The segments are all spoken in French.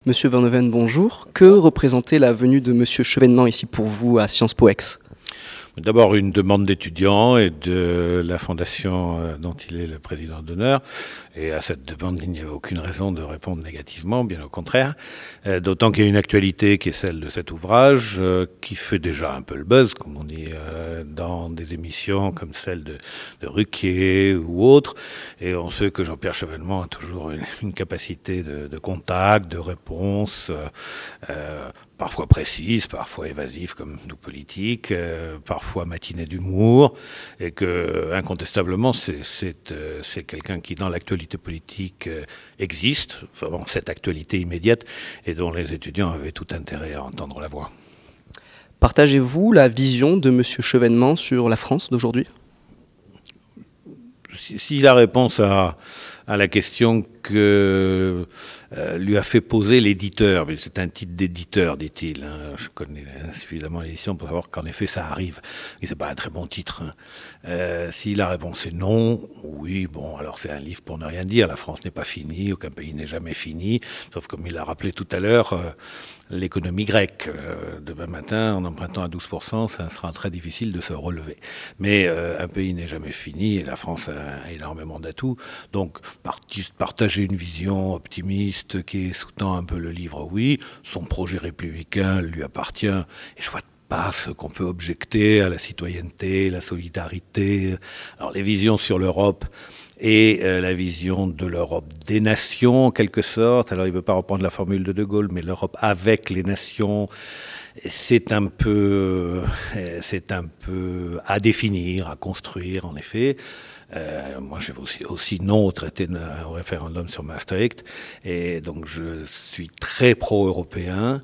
Monsieur Van Hoven, bonjour. Que représentait la venue de Monsieur Chevènement ici pour vous à Sciences Po Aix? D'abord une demande d'étudiants et de la fondation dont il est le président d'honneur. Et à cette demande, il n'y avait aucune raison de répondre négativement, bien au contraire. D'autant qu'il y a une actualité qui est celle de cet ouvrage, qui fait déjà un peu le buzz, comme on dit, dans des émissions comme celle de Ruquier ou autres. Et on sait que Jean-Pierre Chevènement a toujours une capacité de contact, de réponse, parfois précise, parfois évasive comme nous politiques, parfois matinée d'humour, et que incontestablement c'est quelqu'un qui dans l'actualité politique existe, vraiment cette actualité immédiate, et dont les étudiants avaient tout intérêt à entendre la voix. Partagez-vous la vision de Monsieur Chevènement sur la France d'aujourd'hui? Si la réponse à la question que lui a fait poser l'éditeur, mais c'est un titre d'éditeur, dit-il. Hein. Je connais suffisamment l'édition pour savoir qu'en effet ça arrive. Et c'est pas un très bon titre. Hein. Si la réponse est non, oui, bon, alors c'est un livre pour ne rien dire. La France n'est pas finie, aucun pays n'est jamais fini. Sauf comme il l'a rappelé tout à l'heure, l'économie grecque. Demain matin, en empruntant à 12%, ça sera très difficile de se relever. Mais un pays n'est jamais fini et la France a énormément d'atouts. Donc partager une vision optimiste qui sous-tend un peu le livre, oui. Son projet républicain lui appartient. Et je vois pas ce qu'on peut objecter à la citoyenneté, la solidarité. Alors les visions sur l'Europe et la vision de l'Europe des nations, en quelque sorte. Alors il ne veut pas reprendre la formule de De Gaulle, mais l'Europe avec les nations, c'est un peu à définir, à construire, en effet. Moi, j'ai aussi non au traité au référendum sur Maastricht, et donc je suis très pro-européen.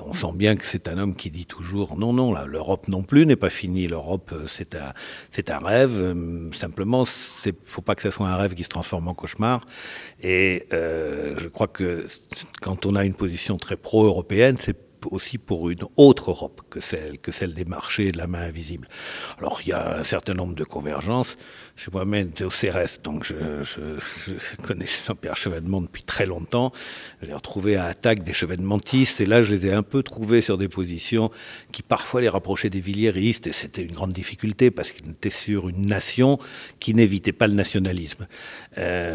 On sent bien que c'est un homme qui dit toujours non, non, l'Europe non plus n'est pas finie. L'Europe, c'est un rêve. Simplement, faut pas que ce soit un rêve qui se transforme en cauchemar. Et je crois que quand on a une position très pro-européenne, c'est aussi pour une autre Europe que celle des marchés et de la main invisible. Alors il y a un certain nombre de convergences. Je suis moi-même au CRS, donc je connais Jean-Pierre Chevènement depuis très longtemps. Je l'ai retrouvé à Attaque des chevènementistes, et là je les ai un peu trouvés sur des positions qui parfois les rapprochaient des villiéristes, et c'était une grande difficulté parce qu'ils étaient sur une nation qui n'évitait pas le nationalisme.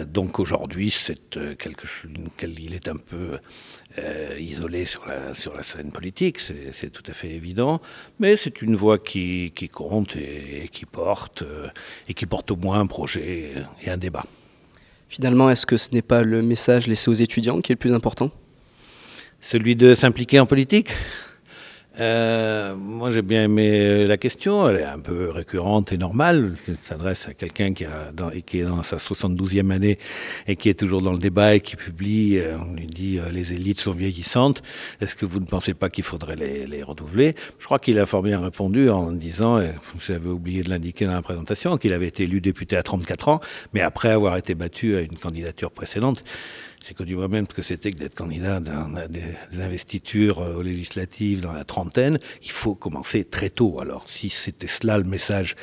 Donc aujourd'hui, c'est quelque chose duquel il est un peu isolé sur la scène politique, c'est tout à fait évident, mais c'est une voix qui compte et qui porte au moins un projet et un débat. Finalement, est-ce que ce n'est pas le message laissé aux étudiants qui est le plus important? Celui de s'impliquer en politique? Moi j'ai bien aimé la question, elle est un peu récurrente et normale, elle s'adresse à quelqu'un qui est dans sa 72e année et qui est toujours dans le débat et qui publie, on lui dit les élites sont vieillissantes, est-ce que vous ne pensez pas qu'il faudrait les renouveler? Je crois qu'il a fort bien répondu en disant, j'avais oublié de l'indiquer dans la présentation, qu'il avait été élu député à 34 ans, mais après avoir été battu à une candidature précédente. J'ai connu moi-même ce que c'était que d'être candidat dans des investitures aux législatives dans la trentaine. Il faut commencer très tôt. Alors, si c'était cela le message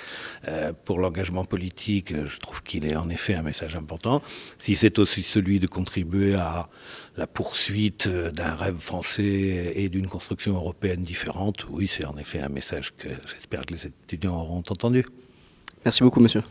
pour l'engagement politique, je trouve qu'il est en effet un message important. Si c'est aussi celui de contribuer à la poursuite d'un rêve français et d'une construction européenne différente, oui, c'est en effet un message que j'espère que les étudiants auront entendu. Merci beaucoup, monsieur.